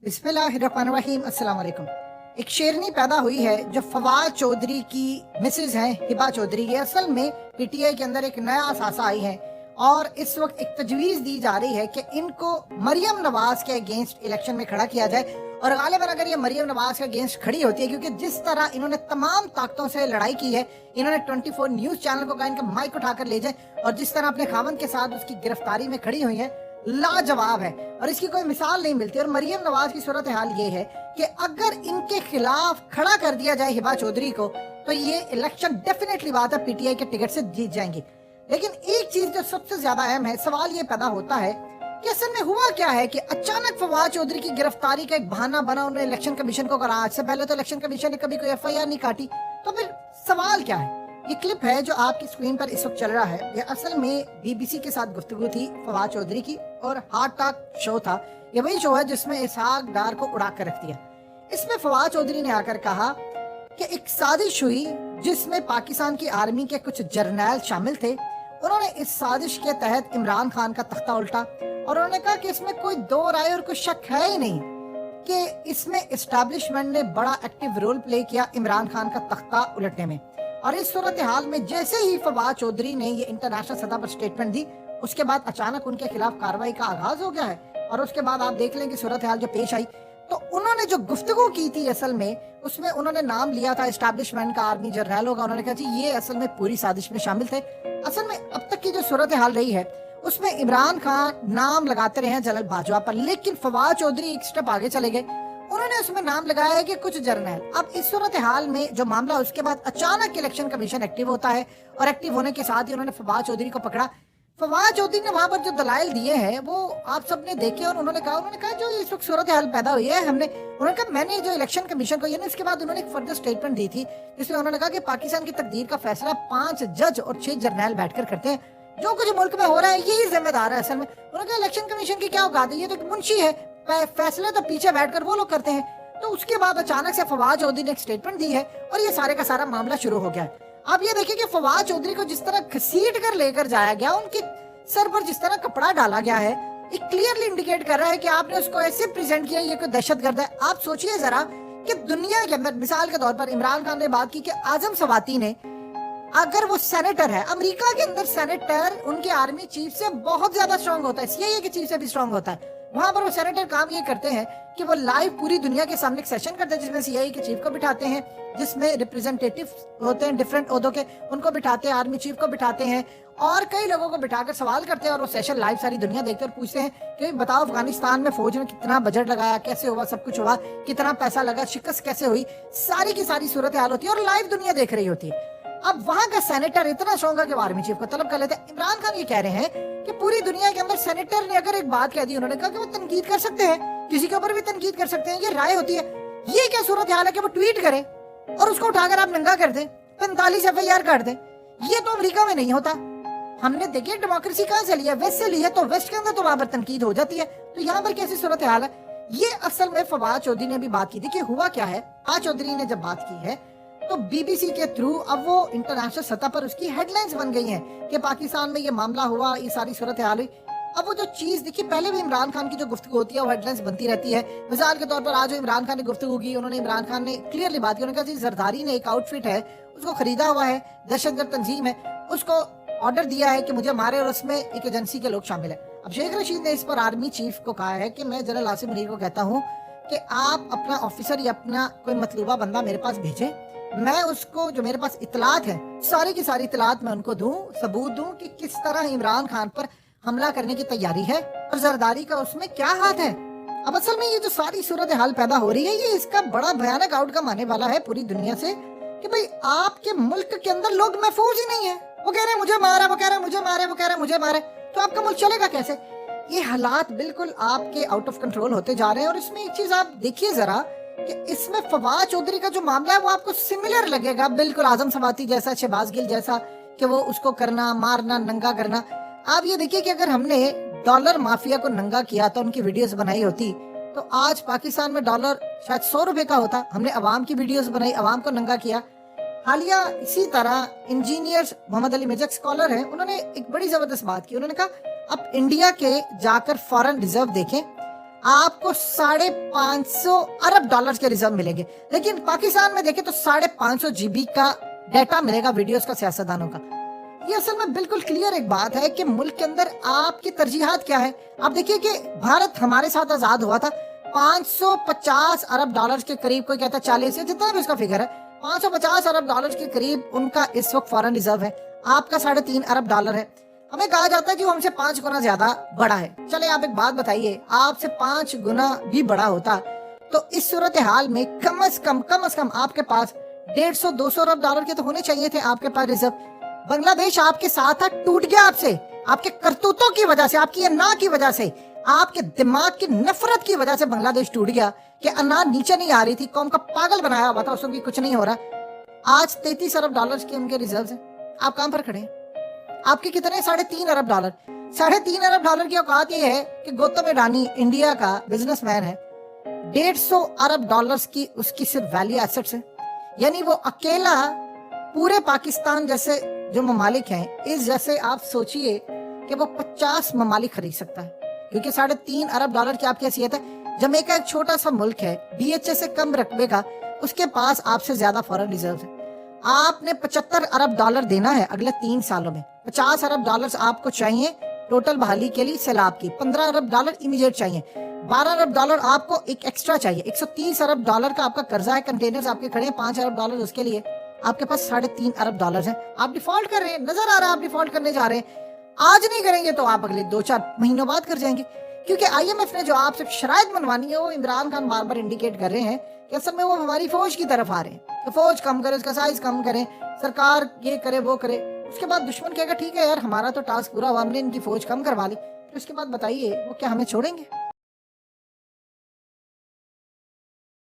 बिस्मिल्लाहिर्रहमानिर्रहीम। अस्सलाम वालेकुम। एक शेरनी पैदा हुई है जो फवाद चौधरी की मिसेज हैं, हिबा चौधरी। ये असल में पीटीआई के अंदर एक नया असासा आई है और इस वक्त एक तजवीज़ दी जा रही है कि इनको मरियम नवाज के अगेंस्ट इलेक्शन में खड़ा किया जाए। और गालिबन अगर ये मरियम नवाज के अगेंस्ट खड़ी होती है, क्योंकि जिस तरह इन्होंने तमाम ताकतों से लड़ाई की है, इन्होंने 24 न्यूज़ चैनल को कहा इनका माइक उठाकर ले जाए, और जिस तरह अपने खामन के साथ उसकी गिरफ्तारी में खड़ी हुई है, लाजवाब है और इसकी कोई मिसाल नहीं मिलती। और मरियम नवाज की सूरत हाल ये है कि अगर इनके खिलाफ खड़ा कर दिया जाए हिबा चौधरी को, तो ये इलेक्शन डेफिनेटली बात है पीटीआई के टिकट से जीत जाएंगी। लेकिन एक चीज जो सबसे ज्यादा अहम है, सवाल ये पैदा होता है कि असल में हुआ क्या है कि अचानक फवाद चौधरी की गिरफ्तारी का एक बहाना बना, उन्होंने इलेक्शन कमीशन को कहा। आज से पहले तो इलेक्शन कमीशन ने कभी कोई एफआईआर नहीं काटी, तो फिर सवाल क्या है? ये क्लिप है जो आपकी स्क्रीन पर इस वक्त चल रहा है, ये असल में बीबीसी के साथ गुफ्तगू थी फवाद चौधरी की, और हार्ट टॉक शो था। ये वही शो है जिसमें इसहाक डार को उड़ा कर रख दिया। इसमें फवाद चौधरी ने आकर कहा कि एक साजिश हुई जिसमें पाकिस्तान की आर्मी के कुछ जर्नैल शामिल थे। उन्होंने इस साजिश के तहत इमरान खान का तख्ता उल्टा, और उन्होंने कहा कि इसमें कोई दो राय और कोई शक है ही नहीं कि इसमें एस्टैब्लिशमेंट ने बड़ा एक्टिव रोल प्ले किया इमरान खान का तख्ता उलटने में। और इस सूरत हाल में जैसे ही फवाद चौधरी ने ये इंटरनेशनल सतह पर स्टेटमेंट दी, उसके बाद अचानक उनके खिलाफ कार्रवाई का आगाज हो गया है। और उसके बाद आप देख लें कि सूरत हाल जो पेश आई, तो उन्होंने जो गुफ्तगू की थी असल में उसमें उन्होंने नाम लिया था एस्टैब्लिशमेंट का, आर्मी जर्नैलों का। उन्होंने कहा जी ये असल में पूरी साजिश में शामिल थे। असल में अब तक की जो सूरत हाल रही है उसमें इमरान खान नाम लगाते रहे हैं जनरल बाजवा पर, लेकिन फवाद चौधरी एक स्टेप आगे चले गए। उन्होंने उसमें नाम लगाया है कि कुछ जर्नल। अब इस सूरत हाल में जो मामला, उसके बाद अचानक इलेक्शन कमीशन एक्टिव होता है, और एक्टिव होने के साथ ही उन्होंने फवाद चौधरी को पकड़ा। फवाद चौधरी ने वहां पर जो दलाइल दिए हैं वो आप सबने देखे, और उन्होंने कहा जो इस वक्त सूरत हाल पैदा हुई है, उन्होंने कहा मैंने जो इलेक्शन कमीशन को, यानी उसके बाद उन्होंने एक फर्दर स्टेटमेंट दी थी जिसमें उन्होंने कहा कि पाकिस्तान की तकदीर का फैसला 5 जज और 6 जर्नैल बैठकर करते हैं। जो कुछ मुल्क में हो रहा है यही जिम्मेदार है असल में। उन्होंने कहा इलेक्शन कमीशन की क्या औकात है, ये तो मुंशी है, फैसले तो पीछे बैठकर वो लोग करते हैं। तो उसके बाद अचानक से फवाद चौधरी ने एक स्टेटमेंट दी है और ये सारे का सारा मामला शुरू हो गया है। आप ये देखिए कि फवाद चौधरी को जिस तरह घसीट कर लेकर जाया गया, उनके सर पर जिस तरह कपड़ा डाला गया है, ये क्लियरली इंडिकेट कर रहा है कि आपने उसको ऐसे प्रेजेंट किया ये कोई दहशतगर्द है। आप सोचिए जरा कि दुनिया के अंदर मिसाल के तौर पर इमरान खान ने बात की कि आजम सवाती ने, अगर वो सेनेटर है, अमेरिका के अंदर सेनेटर उनके आर्मी चीफ से बहुत ज्यादा स्ट्रांग होता है, सीआईए के चीफ से भी स्ट्रांग होता है। वहां पर वो सेनेटर काम ये करते हैं कि वो लाइव पूरी दुनिया के सामने एक सेशन करते हैं जिसमें सीआईए के चीफ को बिठाते हैं, जिसमें रिप्रेजेंटेटिव होते हैं डिफरेंट ओहदों के, उनको बिठाते हैं, आर्मी चीफ को बिठाते हैं, और कई लोगों को बिठाकर सवाल करते हैं। और वो सेशन लाइव सारी दुनिया देखते और पूछते हैं कि बताओ अफगानिस्तान में फौज ने कितना बजट लगाया, कैसे हुआ, सब कुछ हुआ, कितना पैसा लगा, शिकस्त कैसे हुई, सारी की सारी सूरत हाल होती है और लाइव दुनिया देख रही होती है। अब वहां का सेनेटर इतना स्ट्रांग है कि आर्मी चीफ को तलब कर लेते हैं। इमरान खान ये कह रहे हैं कि पूरी दुनिया के अंदर सेनेटर ने अगर एक बात कह दी, उन्होंने कहा कि वो तनकीद कर सकते हैं, किसी के ऊपर भी तनकीद कर सकते हैं, ये राय होती है। ये क्या सूरत हाल है कि वो ट्वीट करे और उसको उठाकर आप नंगा कर दें, 45 एफआईआर कर दें? ये तो अमेरिका में नहीं होता। हमने देखिए डेमोक्रेसी कहाँ से लिया, वेस्ट से लिया, तो वेस्ट के अंदर तो वहां पर तनकीद हो जाती है। तो यहाँ पर कैसी सूरत हाल है? ये असल में फवाद चौधरी ने भी बात की थी कि हुआ क्या है। फवाद चौधरी ने जब बात की है तो बीबीसी के थ्रू अब वो इंटरनेशनल सतह पर उसकी हेडलाइंस बन गई हैं कि पाकिस्तान में ये मामला हुआ, ये सारी सूरत हाल हुई। अब वो जो चीज देखिए, पहले भी इमरान खान की जो गुफ्तगू होती है वो हेडलाइंस बनती रहती है। मिसाल के तौर पर आज इमरान खान ने गुफ्तगू की, उन्होंने इमरान खान ने क्लियरली बात की, उन्होंने कहा जरदारी ने एक आउटफिट है उसको खरीदा हुआ है, दहशतगर्द तंजीम है, उसको ऑर्डर दिया है कि मुझे मारे, और उसमें एक एजेंसी के लोग शामिल है। अब शेख रशीद ने इस पर आर्मी चीफ को कहा है कि मैं जनरल आसिम मुनीर को कहता हूँ कि आप अपना ऑफिसर या अपना कोई मतलूबा बंदा मेरे पास भेजें, मैं उसको जो मेरे पास इतलात है सारी की सारी इतलात मैं उनको दूं, सबूत दूं कि किस तरह इमरान खान पर हमला करने की तैयारी है और जरदारी का उसमें क्या हाथ है। अब असल में ये जो सारी सूरत हाल पैदा हो रही है, ये इसका बड़ा भयानक आउटकम आने वाला है पूरी दुनिया से कि भाई आपके मुल्क के अंदर लोग महफूज ही नहीं है। वो कह रहे हैं मुझे मारा, वो कह रहे हैं मुझे मारे, वो कह रहे हैं मुझे मारे, तो आपका मुल्क चलेगा कैसे? ये हालात बिल्कुल आपके आउट ऑफ कंट्रोल होते जा रहे हैं। और इसमें एक चीज आप देखिए जरा कि इसमें फवाद चौधरी का जो मामला है वो आपको सिमिलर लगेगा, बिल्कुल आजम सवाती जैसा, शहबाज गिल जैसा, कि वो उसको करना, मारना, नंगा करना। आप ये देखिए कि अगर हमने डॉलर माफिया को नंगा किया तो उनकी वीडियोस बनाई होती तो आज पाकिस्तान में डॉलर शायद 100 रुपए का होता। हमने अवाम की वीडियोस बनाई, अवाम को नंगा किया। हालिया इसी तरह इंजीनियर मोहम्मद अली मिर्जा स्कॉलर हैं, उन्होंने एक बड़ी जबरदस्त बात की। उन्होंने कहा अब इंडिया के जाकर फॉरेन रिजर्व देखें, आपको 550 अरब डॉलर्स के रिजर्व मिलेंगे। लेकिन पाकिस्तान में देखें तो 550 GB का डाटा मिलेगा वीडियोस का सियासतदानों का। ये असल में बिल्कुल क्लियर एक बात है कि मुल्क के अंदर आपकी तरजीहात क्या है। आप देखिए कि भारत हमारे साथ आजाद हुआ था 550 अरब डॉलर्स के करीब, कोई कहता है 40 है, जितना भी उसका फिगर है, 550 अरब डॉलर्स के करीब उनका इस वक्त फॉरेन रिजर्व है। आपका 3.5 अरब डॉलर है। हमें कहा जाता है कि वो हमसे 5 गुना ज्यादा बड़ा है। चले आप एक बात बताइए, आपसे 5 गुना भी बड़ा होता तो इस सूरत हाल में कम से कम आपके पास 150-200 अरब डॉलर के तो होने चाहिए थे आपके पास रिजर्व। बांग्लादेश आपके साथ था, टूट गया आपसे, आपके करतूतों की वजह से, आपकी अन्ना की वजह से, आपके दिमाग की नफरत की वजह से बांग्लादेश टूट गया कि अन्ना नीचे नहीं आ रही थी, कौम का पागल बनाया हुआ था, उसको की कुछ नहीं हो रहा। आज 33 अरब डॉलर के उनके रिजर्व है। आप कहां पर खड़े हैं? आपके कितने? 3.5 अरब डॉलर। 3.5 अरब डॉलर की औकात ये है कि गौतम अडानी इंडिया का बिजनेसमैन है, 150 अरब डॉलर्स की उसकी सिर्फ वैल्यू एसेट्स है। यानी वो अकेला पूरे पाकिस्तान जैसे जो ममालिक हैं, इस जैसे आप सोचिए कि वो 50 ममालिक खरीद सकता है, क्योंकि 3.5 अरब डॉलर की आपकी हैसियत है। जमैका एक छोटा सा मुल्क है, BHA से कम रकबे का, उसके पास आपसे ज्यादा फॉरेन रिजर्व है। आपने 75 अरब डॉलर देना है अगले 3 सालों में। 50 अरब डॉलर आपको चाहिए टोटल बहाली के लिए सैलाब की, 15 अरब डॉलर इमीडिएट चाहिए, 12 अरब डॉलर आपको एक एक्स्ट्रा चाहिए, 130 अरब डॉलर का आपका कर्जा है, कंटेनर्स आपके खड़े हैं, 5 अरब डॉलर उसके लिए, आपके पास 3.5 अरब डॉलर है। आप डिफॉल्ट कर रहे हैं, नजर आ रहा है आप डिफॉल्ट करने जा रहे हैं। आज नहीं करेंगे तो आप अगले 2-4 महीनों बाद कर जाएंगे, क्योंकि IMF ने जो आपसे शराइत मनवानी है वो इमरान खान बार बार इंडिकेट कर रहे हैं कि असल में वो हमारी फौज की तरफ आ रहे हैं, तो फौज कम करे, उसका साइज कम करें, सरकार ये करे वो करे। उसके बाद दुश्मन कहेगा ठीक है यार, हमारा तो टास्क पूरा हुआ, हमने इनकी फौज कम करवा ली, तो उसके बाद बताइए वो क्या हमें छोड़ेंगे?